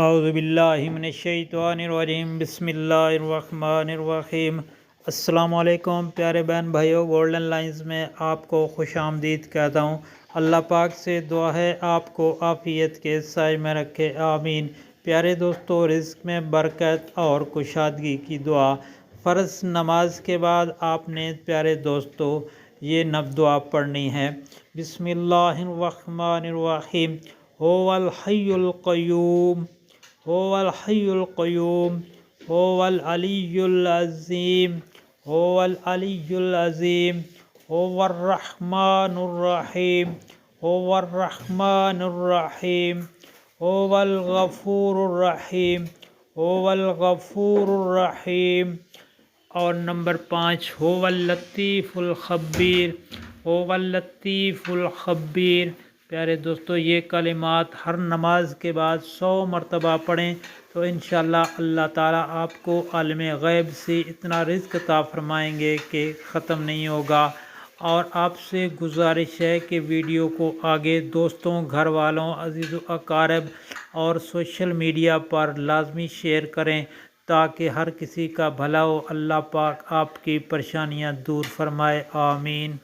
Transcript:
اعوذ باللہ من الشیطان الرجیم، بسم اللہ الرحمن الرحیم۔ السلام علیکم پیارے بہن بھائیوں، گولڈن لائنز میں آپ کو خوش آمدید کہتا ہوں۔ اللہ پاک سے دعا ہے آپ کو عافیت کے سائے میں رکھے، آمین۔ پیارے دوستو، رزق میں برکت اور کشادگی کی دعا۔ فرض نماز کے بعد آپ نے پیارے دوستو یہ دعا پڑھنی ہے۔ بسم اللہ الرحمن الرحیم۔ هو الحی القیوم، هو الحی القیوم، هو العلی العظیم، هو العلی العظیم، هو الرحمن الرحیم، هو الرحمن الرحیم، هو الغفور الرحیم، هو الغفور الرحیم۔ اور نمبر 5، هو اللطیف الخبیر، هو اللطیف الخبیر۔ پیارے دوستو، یہ کلمات ہر نماز کے بعد 100 مرتبہ پڑھیں تو انشاءاللہ اللہ تعالیٰ آپ کو عالم غیب سے اتنا رزق عطا فرمائیں گے کہ ختم نہیں ہوگا۔ اور آپ سے گزارش ہے کہ ویڈیو کو آگے دوستوں، گھر والوں، عزیز و اقارب اور سوشل میڈیا پر لازمی شیئر کریں تاکہ ہر کسی کا بھلا ہو۔ اللہ پاک آپ کی پریشانیاں دور فرمائے، آمین۔